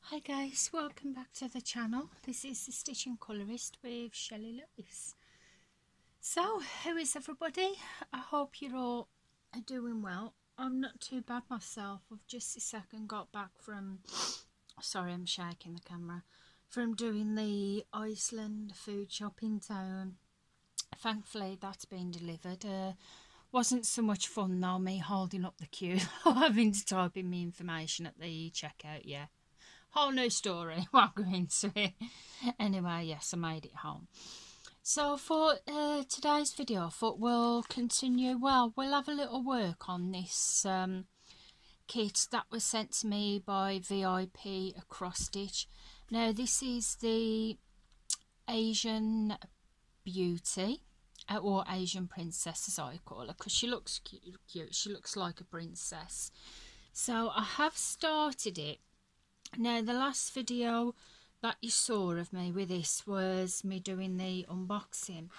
Hi guys, welcome back to the channel. This is the Stitching Colourist with Shelley Lewis. So, how is everybody? I hope you're all doing well. I'm not too bad myself. I've just a second got back from, sorry I'm shaking the camera, from doing the Iceland food shop in town. Thankfully that's been delivered. Wasn't so much fun though, me holding up the queue or having to type in my information at the checkout, yeah. Whole new story, won't go into it. Anyway, yes, I made it home. So for today's video, I thought we'll continue, we'll have a little work on this kit that was sent to me by vipcrossstitch. Now this is the Asian Beauty, or Asian Princess as I call her, because she looks cute, she looks like a princess. So I have started it. Now the last video that you saw of me with this was me doing the unboxing,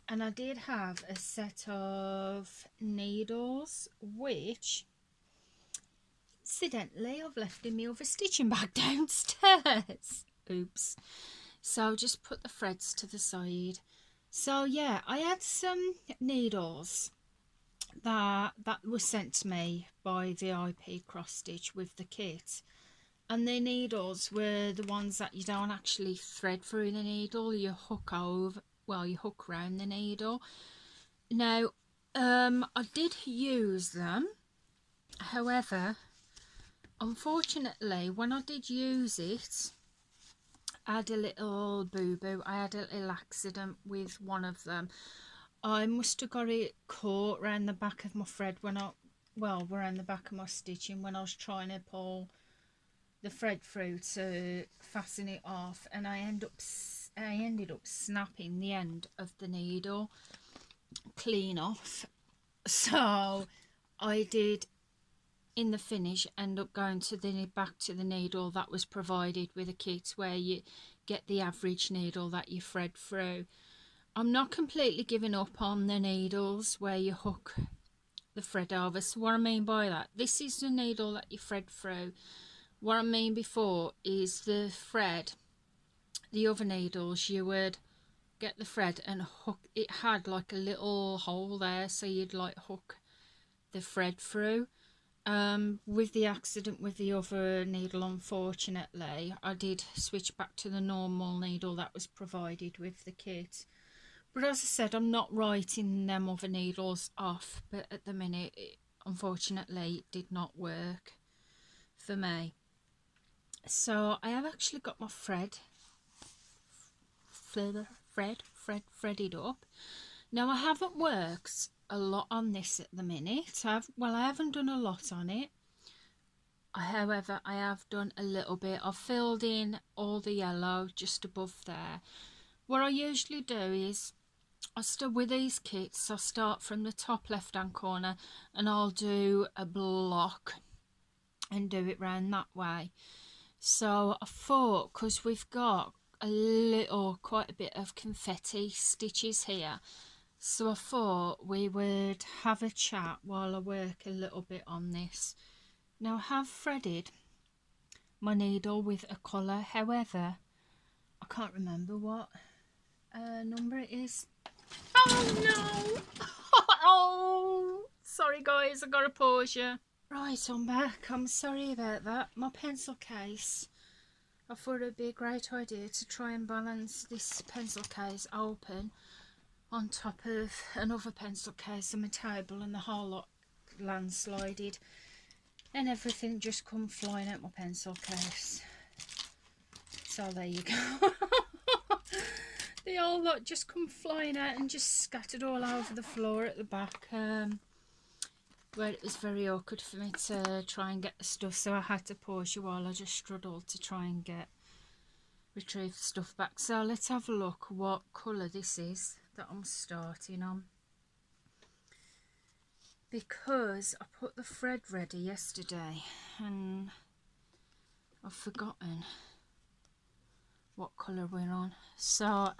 and I did have a set of needles which incidentally I've left in my other stitching bag downstairs. Oops. So just put the threads to the side. So yeah, I had some needles that was sent to me by vipcrossstitch with the kit. And the needles were the ones that you don't actually thread through the needle, you hook over, well, you hook around the needle. Now, I did use them, however, unfortunately, when I did use it, I had a little boo-boo, I had a little accident with one of them. I must have got it caught around the back of my thread when around the back of my stitching when I was trying to pull the thread through to fasten it off, and I ended up snapping the end of the needle clean off. So I did in the finish end up going to the back to the needle that was provided with a kit where you get the average needle that you thread through. I'm not completely giving up on the needles where you hook the thread over. So what I mean by that, this is the needle that you thread through. What I mean before is the thread, the other needles, you would get the thread and hook, it had like a little hole there, so you'd like hook the thread through. With the accident with the other needle, unfortunately, I did switch back to the normal needle that was provided with the kit. But as I said, I'm not writing them other needles off, but at the minute, unfortunately, it did not work for me. So I have actually got my threaded up. Now I haven't worked a lot on this at the minute. I haven't done a lot on it. However, I have done a little bit. I've filled in all the yellow just above there. What I usually do is, with these kits, I start from the top left hand corner and I'll do a block and do it round that way. So I thought, because we've got quite a bit of confetti stitches here, so I thought we would have a chat while I work a little bit on this. Now I have threaded my needle with a colour, however, I can't remember what number it is. Oh no! Oh, sorry guys, I gotta pause you. Right, I'm back. I'm sorry about that. My pencil case, I thought it would be a great idea to try and balance this pencil case open on top of another pencil case on my table, and the whole lot landslided and everything just come flying out my pencil case. So there you go. The whole lot just come flying out and just scattered all over the floor at the back. Where it was very awkward for me to try and get the stuff, so I had to pause you while I just struggled to try and retrieve the stuff back. So let's have a look what colour this is that I'm starting on, because I put the thread ready yesterday and I've forgotten what colour we're on. So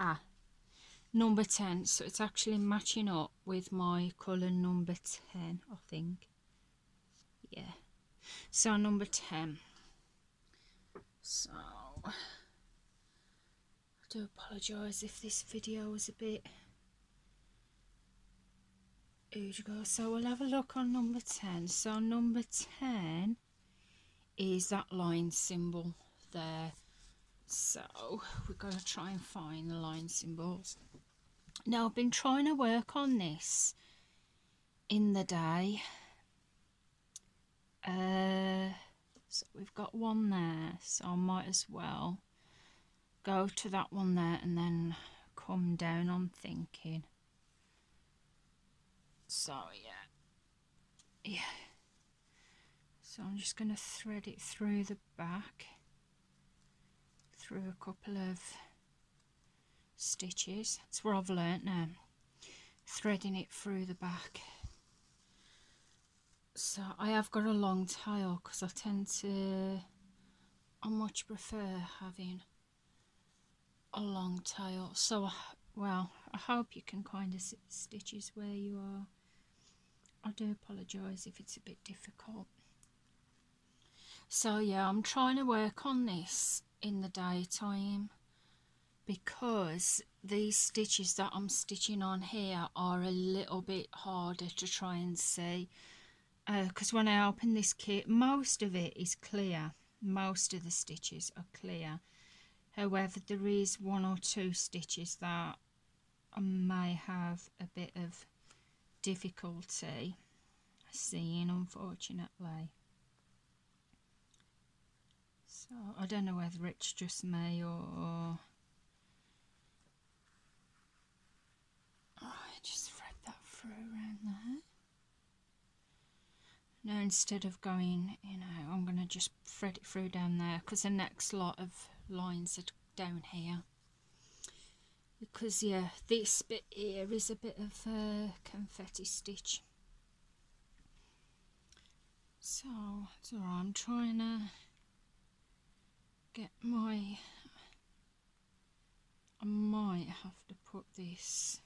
number 10, so it's actually matching up with my colour number 10, I think. Yeah, so number 10. So I do apologise if this video was a bit so we'll have a look on number 10. So number 10 is that line symbol there. So we've got to try and find the line symbols. Now I've been trying to work on this in the day. So we've got one there, so I might as well go to that one there and then come down, I'm thinking. So yeah, so I'm just going to thread it through the back, through a couple of stitches. That's where I've learnt now, threading it through the back. So I have got a long tail because I much prefer having a long tail. So well, I hope you can kind of see the stitches where you are. I do apologise if it's a bit difficult. So yeah, I'm trying to work on this in the daytime because these stitches that I'm stitching on here are a little bit harder to try and see. Because when I open this kit, most of it is clear. Most of the stitches are clear. However, there is one or two stitches that I may have a bit of difficulty seeing, unfortunately. So I don't know whether it's just me or just thread that through around there. Now instead of going, I'm going to just thread it through down there because the next lot of lines are down here. Because yeah, this bit here is a bit of a confetti stitch. So it's alright, I'm trying to get I might have to put this,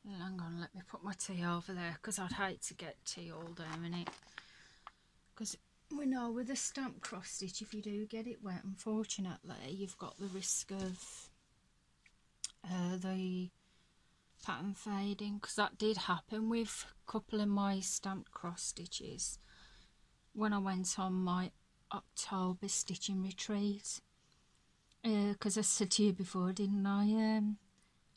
hang on, let me put my tea over there because I'd hate to get tea all down in it. Because we know with a stamp cross stitch, if you do get it wet, unfortunately, you've got the risk of the pattern fading, because that did happen with a couple of my stamped cross stitches when I went on my October stitching retreat. Because I said to you before, didn't I,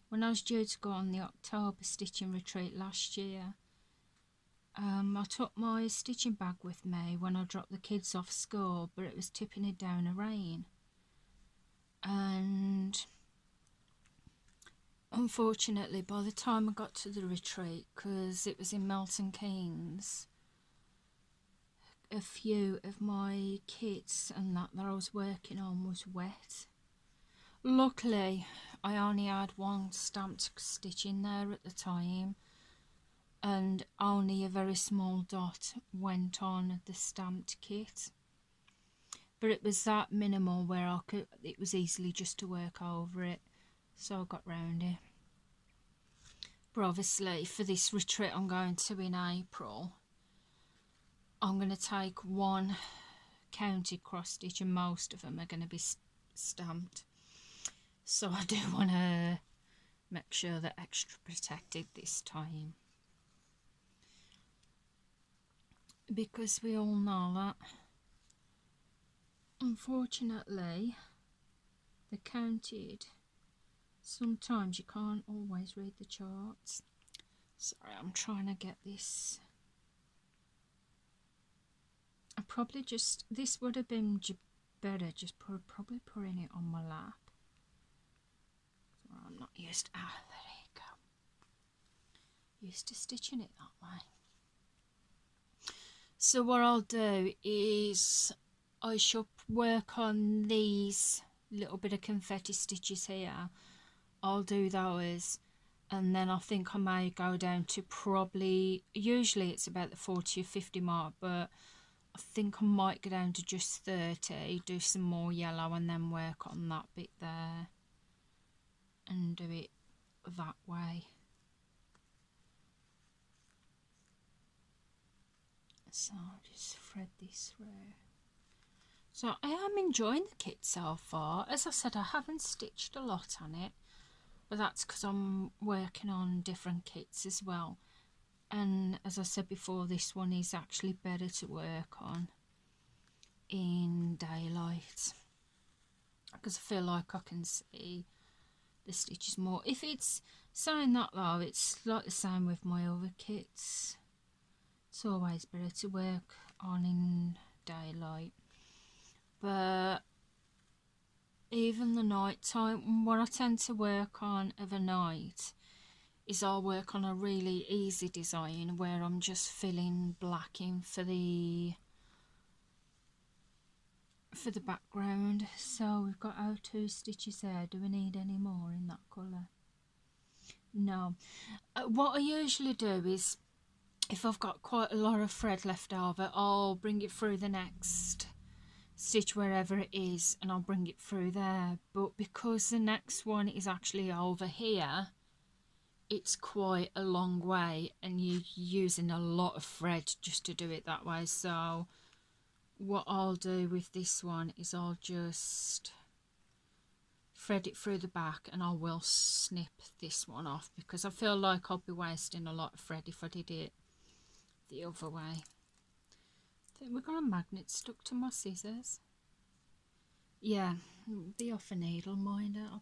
when I was due to go on the October stitching retreat last year, I took my stitching bag with me when I dropped the kids off school, but it was tipping it down a rain, and unfortunately by the time I got to the retreat, because it was in Milton Keynes, a few of my kits and that I was working on was wet. Luckily I only had one stamped stitch in there at the time, and only a very small dot went on the stamped kit, but it was that minimal where it was easily just to work over it, so I got round it. But obviously for this retreat I'm going to in April, I'm going to take one counted cross stitch and most of them are going to be stamped, so I do want to make sure they're extra protected this time, because we all know that unfortunately the counted, sometimes you can't always read the charts. Sorry, I'm trying to get this. I probably just, this would have been better just probably putting it on my lap. I'm not used, there you go. Used to stitching it that way. So what I'll do is I shall work on these little bit of confetti stitches here. I'll do those, and then I think I may go down to probably, usually it's about the 40 or 50 mark, but I think I might go down to just 30, do some more yellow and then work on that bit there and do it that way. So I'll just thread this through. So I am enjoying the kit so far. As I said, I haven't stitched a lot on it, but that's because I'm working on different kits as well. And as I said before, this one is actually better to work on in daylight, because I feel like I can see the stitches more. If it's saying that though, it's like the same with my other kits. It's always better to work on in daylight. But even the night time, what I tend to work on of a night is I'll work on a really easy design where I'm just filling black in for the background. So we've got our 2 stitches there. Do we need any more in that colour? No. What I usually do is, if I've got quite a lot of thread left over, I'll bring it through the next stitch wherever it is, and I'll bring it through there. But because the next one is actually over here, it's quite a long way and you're using a lot of thread just to do it that way. So what I'll do with this one is I'll just thread it through the back, and I will snip this one off because I feel like I'll be wasting a lot of thread if I did it the other way. I think we've got a magnet stuck to my scissors. Yeah, it'll be off a needle minder. I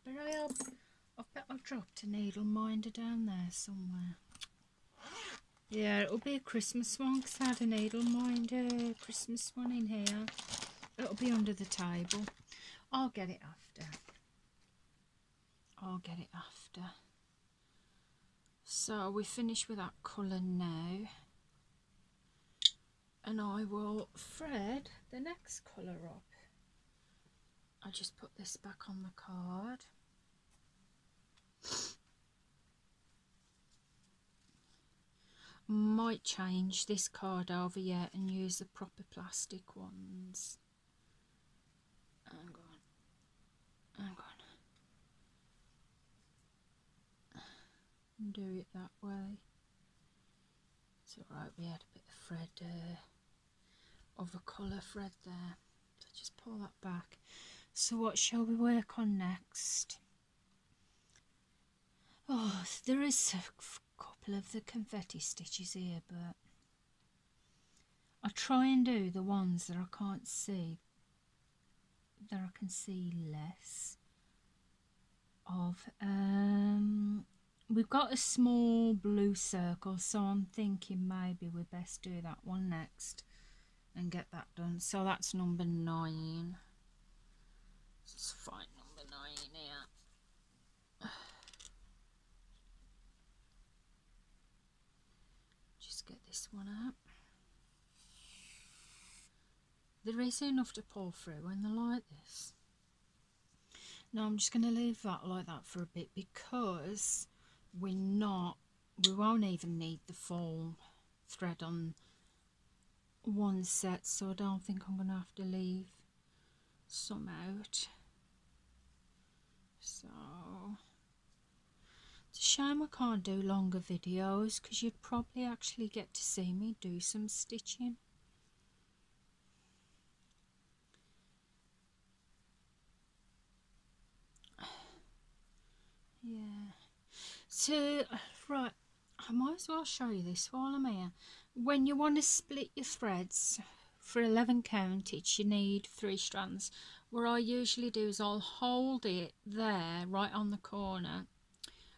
bet I've dropped a needle minder down there somewhere. Yeah, it'll be a Christmas one because I had a needle minder Christmas one in here. It'll be under the table. I'll get it after. So we finish with that colour now, and I will thread the next colour up. I'll just put this back on the card. Might change this card over yet and use the proper plastic ones. Hang on. And do it that way. It's alright, we had a bit of thread, of a colour thread there. So just pull that back. So what shall we work on next? Oh, there is a couple of the confetti stitches here, but I try and do the ones that I can't see, that I can see less of. We've got a small blue circle, so I'm thinking maybe we best do that one next and get that done. So that's number 9. Let's find number 9 here. Just get this one out. There is enough to pull through when they're like this. Now I'm just going to leave that like that for a bit because we won't even need the full thread on one set, so I don't think I'm going to have to leave some out. So it's a shame I can't do longer videos because you'd probably actually get to see me do some stitching. Yeah. So, right, I might as well show you this while I'm here. When you want to split your threads for 11 count each, you need 3 strands. What I usually do is I'll hold it there, right on the corner,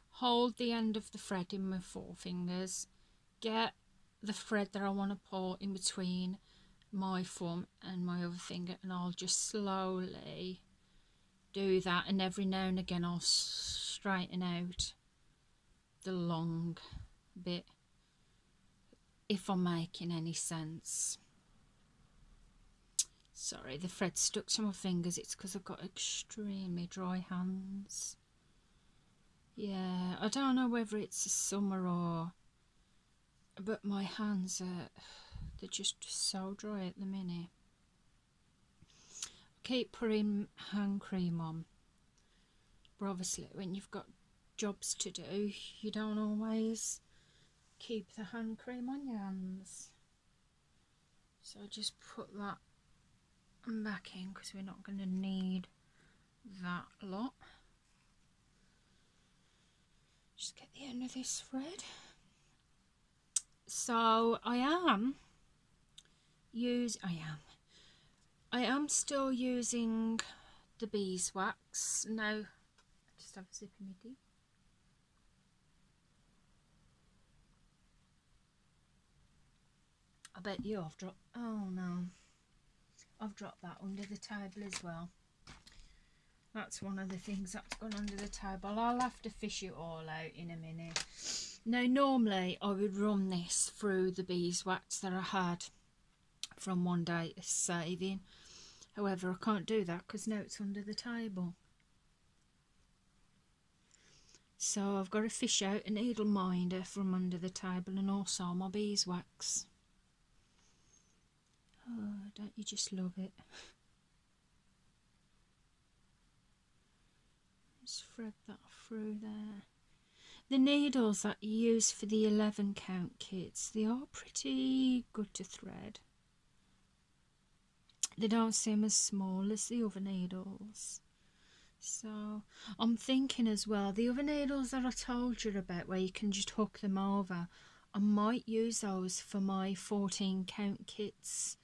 hold the end of the thread in my 4 fingers, get the thread that I want to pull in between my thumb and my other finger, and I'll just slowly do that, and every now and again I'll straighten out the long bit if I'm making any sense. Sorry, the thread stuck to my fingers. It's because I've got extremely dry hands. Yeah, I don't know whether it's summer or, but my hands they're just so dry at the minute. Keep putting hand cream on, but obviously when you've got jobs to do, you don't always keep the hand cream on your hands. So just put that and back in because we're not going to need that lot. Just get the end of this thread. So I am still using the beeswax. Now, just have a sip of my tea. I bet you have dropped, oh no, I've dropped that under the table as well. That's one of the things that's gone under the table. I'll have to fish it all out in a minute. Now, normally I would run this through the beeswax that I had from one day saving. However, I can't do that because now it's under the table. So I've got to fish out a needle minder from under the table and also my beeswax. Oh, don't you just love it? Just thread that through there. The needles that you use for the 11 count kits, they are pretty good to thread. They don't seem as small as the other needles. So I'm thinking as well, the other needles that I told you about where you can just hook them over, I might use those for my 14 count kits,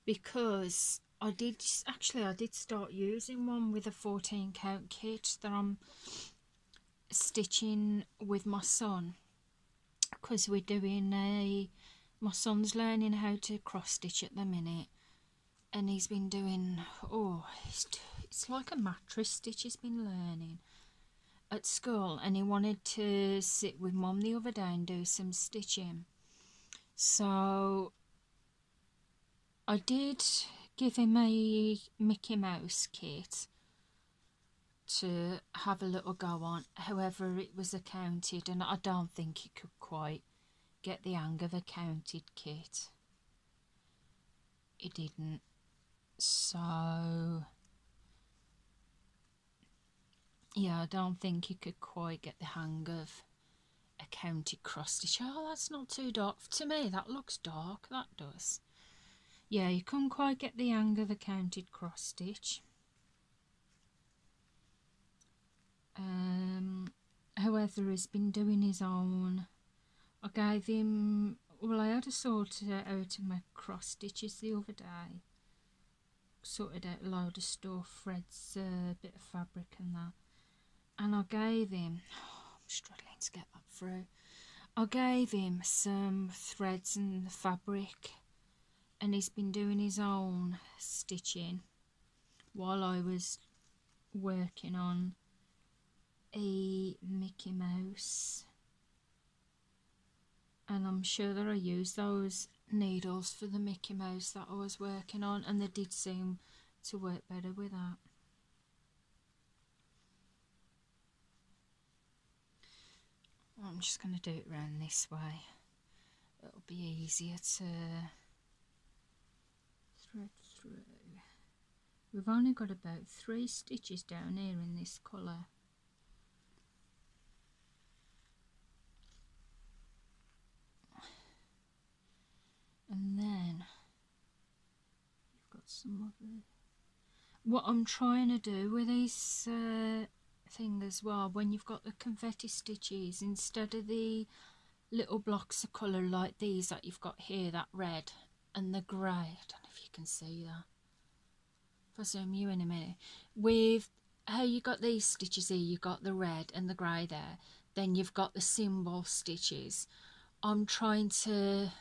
because I did start using one with a 14 count kit that I'm stitching with my son, because we're doing my son's learning how to cross stitch at the minute, and he's been doing, oh, it's like a mattress stitch he's been learning at school, and he wanted to sit with Mum the other day and do some stitching. So I did give him a Mickey Mouse kit to have a little go on. However, it was a counted, and I don't think he could quite get the hang of a counted kit. He didn't. So yeah, I don't think he could quite get the hang of a counted cross stitch. Oh, that's not too dark. To me, that looks dark. That does. Yeah, you couldn't quite get the hang of the counted cross stitch. However, he's been doing his own. I gave him, well, I had to sort out my cross stitches the other day. Sorted out a load of stuff, threads, a bit of fabric and that. And I gave him, I'm struggling to get that through. I gave him some threads and fabric, and he's been doing his own stitching while I was working on a Mickey Mouse. And I'm sure that I used those needles for the Mickey Mouse that I was working on, and they did seem to work better with that. I'm just going to do it around this way. It'll be easier to thread through. We've only got about 3 stitches down here in this colour. And then you've got some other. What I'm trying to do with these thing as well, when you've got the confetti stitches, instead of the little blocks of colour like these that you've got here, that red and the grey, I don't know if you can see that, if I zoom you in a minute, with how you got these stitches here, you've got the red and the grey there, then you've got the symbol stitches. I'm trying to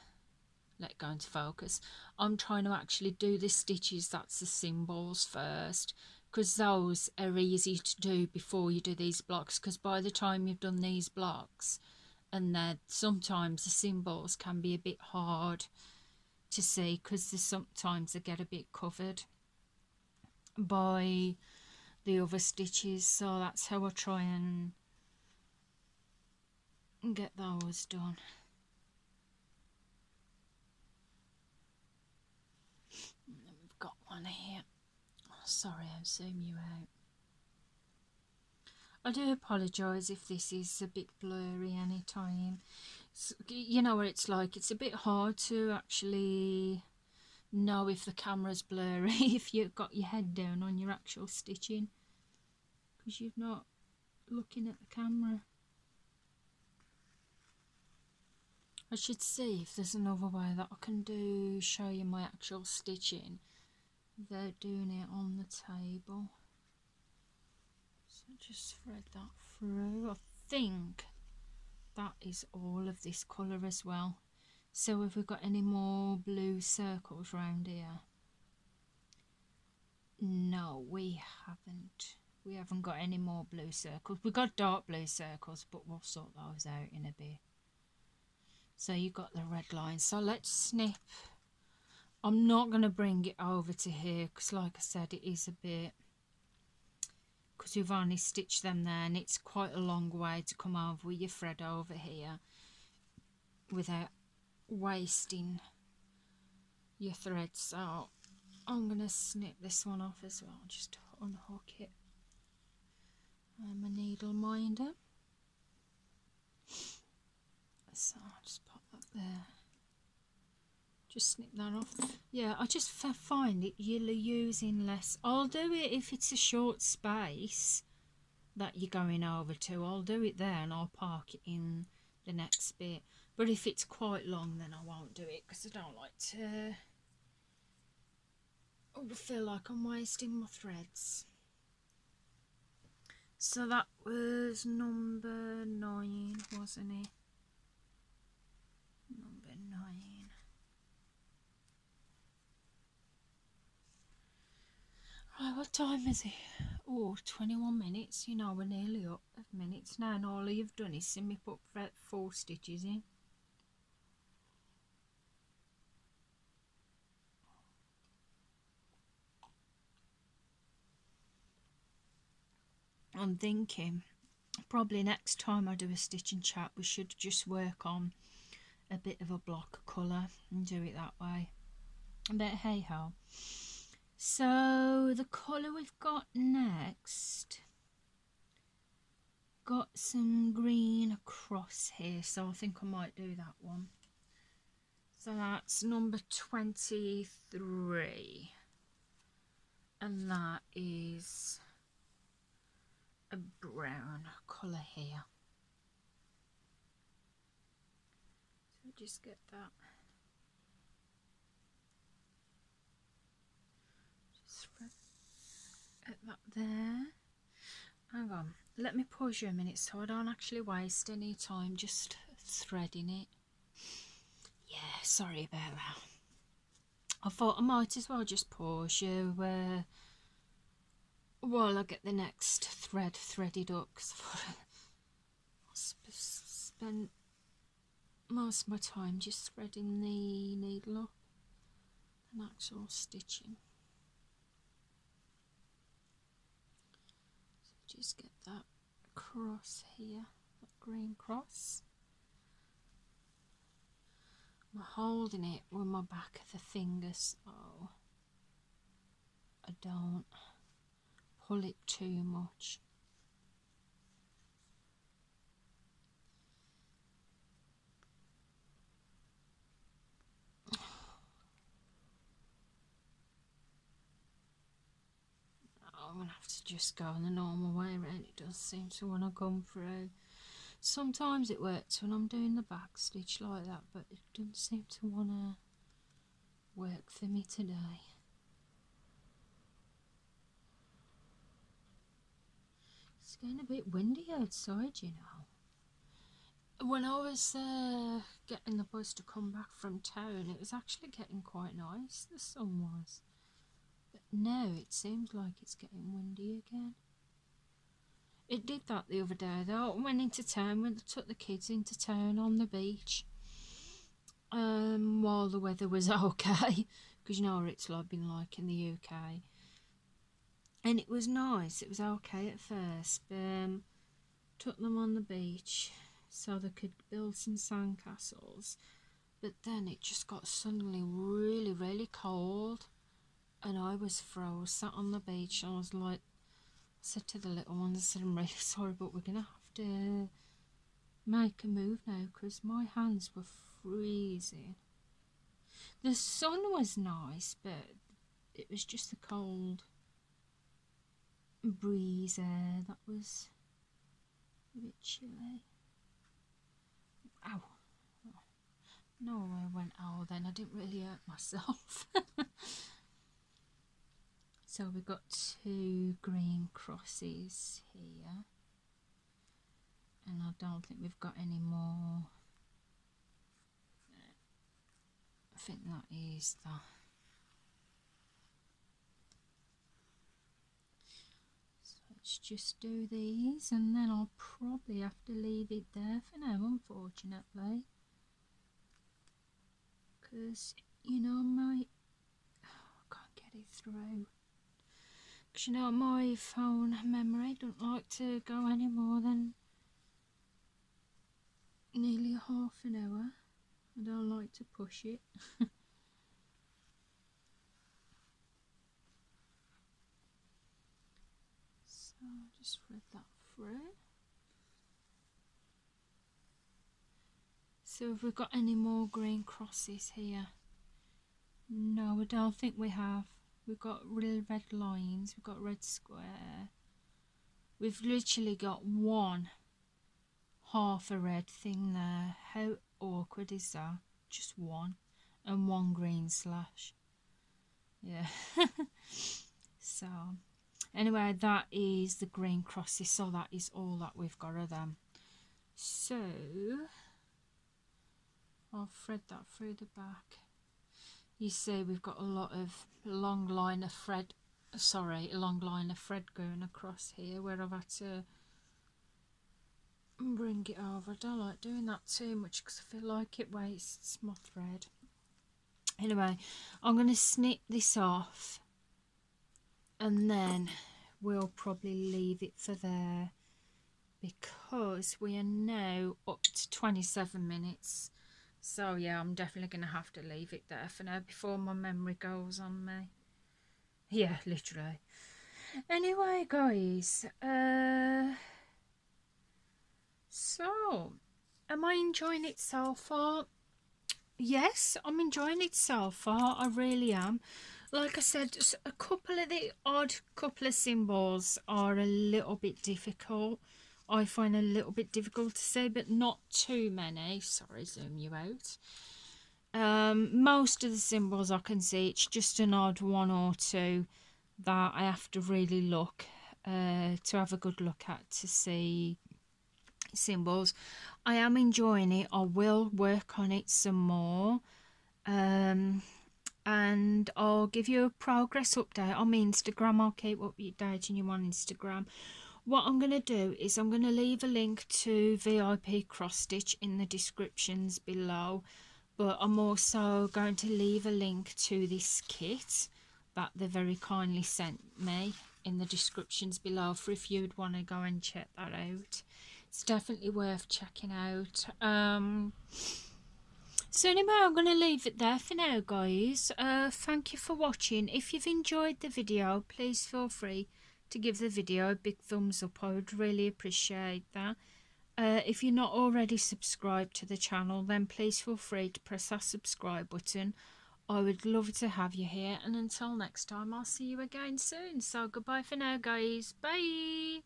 let go into focus. I'm trying to actually do the stitches that's the symbols first, because those are easy to do before you do these blocks, because by the time you've done these blocks, and then sometimes the symbols can be a bit hard to see, because sometimes they get a bit covered by the other stitches. So that's how I try and get those done. We've got one here. Sorry, I'll zoom you out. I do apologise if this is a bit blurry any time. You know what it's like, it's a bit hard to actually know if the camera's blurry if you've got your head down on your actual stitching, because you're not looking at the camera. I should see if there's another way that I can show you my actual stitching without doing it on the table. So just thread that through. I think that is all of this colour as well. So have we got any more blue circles around here? No, we haven't. We haven't got any more blue circles. We've got dark blue circles, but we'll sort those out in a bit. So you got the red line. So let's snip. I'm not going to bring it over to here because, like I said, it is a bit, because we've only stitched them there, and it's quite a long way to come over with your thread over here without wasting your thread. So I'm going to snip this one off as well, just unhook it. I'm a needle minder, so I'll just pop that there, just snip that off. Yeah, I just find it you're using less. I'll do it if it's a short space that you're going over to, I'll do it there and I'll park it in the next bit. But if it's quite long, then I won't do it, because I don't like to feel like I'm wasting my threads. So that was number 9, wasn't it? Number 9. Right, what time is it? Oh, 21 minutes. You know, we're nearly up of minutes now, and all you've done is see me put 4 stitches in. I'm thinking probably next time I do a stitching chat we should just work on a bit of a block colour and do it that way. But hey ho. So the colour we've got next, got some green across here, so I think I might do that one. So that's number 23, and that is a brown colour here. So just get that. Just get that there. Hang on, let me pause you a minute so I don't actually waste any time just threading it. Yeah, sorry about that. I thought I might as well just pause you while I get the next thread threaded up, because I spent most of my time just threading the needle up and actual stitching. So just get that cross here, that green cross. I'm holding it with my back of the fingers so I don't pull it too much. I'm going to have to just go in the normal way around. It does seem to want to come through. Sometimes it works when I'm doing the back stitch like that, but it doesn't seem to want to work for me today. It's getting a bit windy outside, you know. When I was getting the bus to come back from town, it was actually getting quite nice, the sun was. But now it seems like it's getting windy again. It did that the other day though. I went into town, took the kids into town on the beach while the weather was okay, because you know what it's been like in the UK. And it was nice, it was okay at first, but took them on the beach so they could build some sandcastles. But then it just got suddenly really, really cold, and I was froze, sat on the beach, and I was like, I said to the little ones, I said, I'm really sorry, but we're going to have to make a move now, because my hands were freezing. The sun was nice, but it was just the cold breeze air that was a bit chilly. Ow. No, I went ow then. I didn't really hurt myself. So we've got 2 green crosses here. And I don't think we've got any more. I think that is that. So let's just do these, and then I'll probably have to leave it there for now, unfortunately. Because, you know, I can't get it through. Because, you know, my phone memory don't like to go any more than nearly half an hour. I don't like to push it. So I'll just thread that through. So have we got any more green crosses here? No, I don't think we have. We've got real red lines, we've got red square. We've literally got one half a red thing there. How awkward is that? Just one, and one green slash. Yeah. So anyway, that is the green crosses, so that is all that we've got of them. So I'll thread that through the back. You see we've got a lot of long line of thread going across here, where I've had to bring it over. I don't like doing that too much because I feel like it wastes my thread. Anyway, I'm going to snip this off, and then we'll probably leave it for there, because we are now up to 27 minutes. So yeah, I'm definitely going to have to leave it there for now before my memory goes on me. Yeah, literally. Anyway, guys, so am I enjoying it so far? Yes, I'm enjoying it so far. I really am. Like I said, just a couple of the odd couple of symbols are a little bit difficult. I find a little bit difficult to say, but not too many. Sorry, zoom you out. Most of the symbols I can see, it's just an odd one or two that I have to really look to have a good look at to see symbols. I am enjoying it. I will work on it some more, and I'll give you a progress update on my Instagram. I'll keep updating you on Instagram. What I'm going to do is I'm going to leave a link to VIP cross stitch in the descriptions below, but I'm also going to leave a link to this kit that they very kindly sent me in the descriptions below, for if you'd want to go and check that out. It's definitely worth checking out. So anyway, I'm going to leave it there for now, guys. Thank you for watching. If you've enjoyed the video, please feel free to give the video a big thumbs up. I would really appreciate that. If you're not already subscribed to the channel, then please feel free to press that subscribe button. I would love to have you here, and until next time, I'll see you again soon. So goodbye for now, guys. Bye.